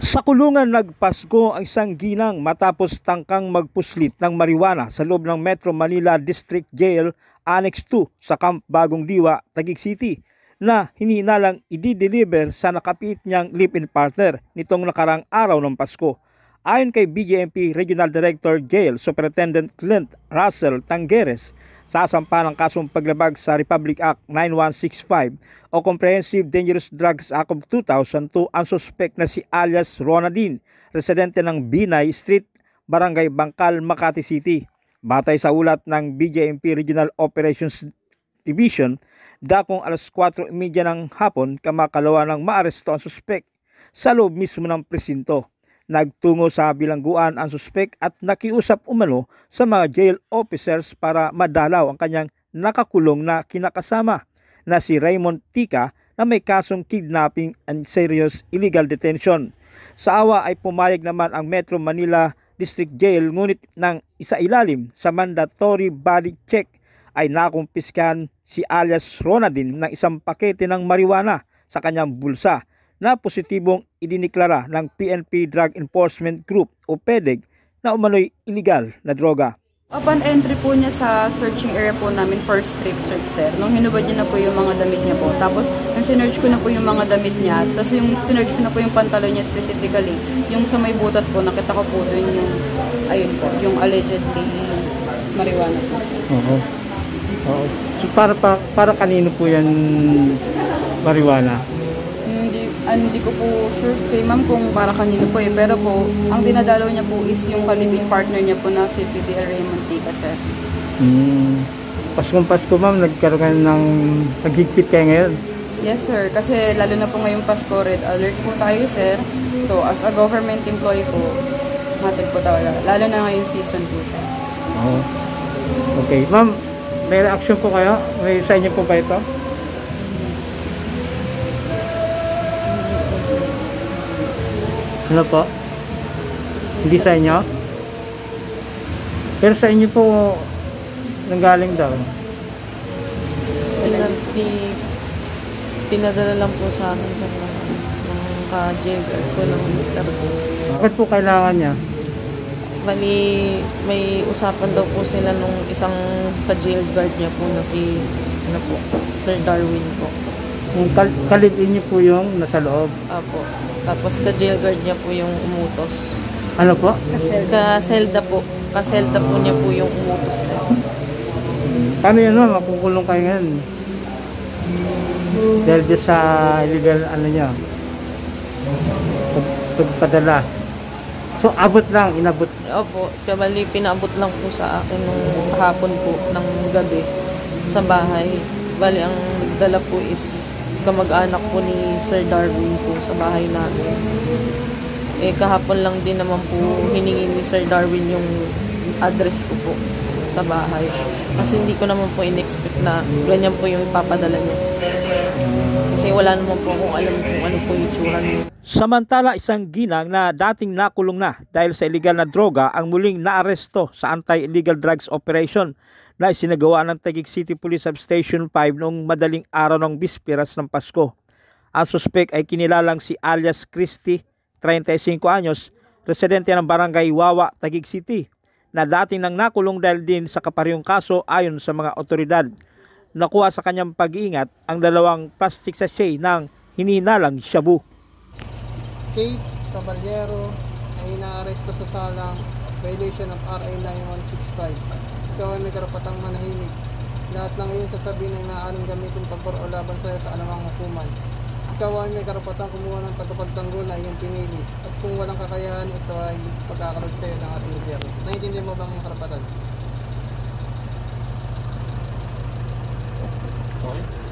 Sa kulungan nagpasko ang isang ginang matapos tangkang magpuslit ng marijuana sa loob ng Metro Manila District Jail Annex 2 sa Camp Bagong Diwa, Taguig City na hinihinalang i-deliver sa nakapiit niyang live-in partner nitong nakarang araw ng Pasko. Ayon kay BJMP Regional Director Jail Superintendent Clint Russell Tangeres, sasampa ng kasong paglabag sa Republic Act 9165 o Comprehensive Dangerous Drugs Act of 2002 ang suspect na si alias Ronaldin, residente ng Binay Street, Barangay Bangkal, Makati City. Batay sa ulat ng BJMP Regional Operations Division, dakong alas 4:30 ng hapon kamakalawa ng maaresto ang suspect sa loob mismo ng presinto. Nagtungo sa bilangguan ang suspek at nakiusap umano sa mga jail officers para madalaw ang kanyang nakakulong na kinakasama na si Raymond Tika na may kasong kidnapping and serious illegal detention. Sa awa ay pumayag naman ang Metro Manila District Jail, ngunit nang isailalim sa mandatory body check ay nakumpiskan si alias Ronaldin ng isang pakete ng marijuana sa kanyang bulsa na positibong idiniklara ng PNP Drug Enforcement Group o PDEG na umano'y illegal na droga. Upon entry po niya sa searching area po namin for strip search, sir, nung hinubad niya na po yung mga damit niya po, tapos nung sinearch ko na po yung mga damit niya, tapos yung sinearch ko na po yung pantalon niya specifically, yung sa may butas po, nakita ko po doon yung, ayun po, yung allegedly marijuana po, sir. Oo. Oo. So para kanino po yan marijuana? Hindi ko po sure kay ma'am kung para kanino po pero po, ang dinadalaw niya po is yung kalibing partner niya po na si PDL Raymond Tika, sir. Paskong Pasko ma'am, nagkaroon kayo ng naghigpit kayo ngayon? Yes, sir. Kasi lalo na po ngayong Pasko, red alert po tayo, sir. So, as a government employee po, matig po tayo. Lalo na ngayong season po, sir. Oo. Okay. Ma'am, may reaction po kayo? May sa inyo po ba ito? Ano po? Hindi sa inyo? Pero sa inyo po nanggaling daw. Pinadala lang po sa akin sa mga ka-jail guard ko ng mister ko. Bakit po kailangan niya? Bali, may usapan daw po sila nung isang ka-jail guard niya po na si Sir Darwin po. Yung kalibin niyo po yung nasa loob? Apo. Tapos ka-jail guard niya po yung umutos. Ano po? Kaselda po. Kaselda po niya po yung umutos. Paano yan ma'am? Makukulong kayo ngayon? Dahil sa illegal ano niya? Pagpadala. So abot lang, inabot? Opo. Bali, pinaabot lang po sa akin nung hapon po ng gabi sa bahay. Bali, ang nagdala po is kamag-anak po ni Sir Darwin po sa bahay namin. Kahapon lang din naman po hiningi ni Sir Darwin yung address ko po sa bahay. Kasi hindi ko naman po in-expect na ganyan po yung ipapadala niya. Kasi wala naman po akong alam kung ano po yung itsura niya. Samantala, isang ginang na dating nakulong na dahil sa illegal na droga ang muling naaresto sa Anti-Illegal Drugs Operation na isinagawa ng Taguig City Police Substation 5 noong madaling araw ng bisperas ng Pasko. Ang suspek ay kinilalang si alias Christy, 35 anyos, residente ng Barangay Wawa, Taguig City, na dating nang nakulong dahil din sa kaparehong kaso ayon sa mga otoridad. Nakuha sa kanyang pag-iingat ang dalawang plastic sachet ng hinihinalang shabu. Kate Caballero ay inaaresto sa salang violation of RA 9165. Ikaw ay may karapatang manahimik. Lahat ng iyon sasabihin ng naaaring gamitin pabor o laban sa iyo sa anumang hukuman. Ikaw ay may karapatang kumuha ng tagapagtanggol na iyong pinili. At kung walang kakayahan, ito ay pagkakalog sa iyo ng ating gobyerno. Naiintindihan mo bang iyong karapatan? Okay.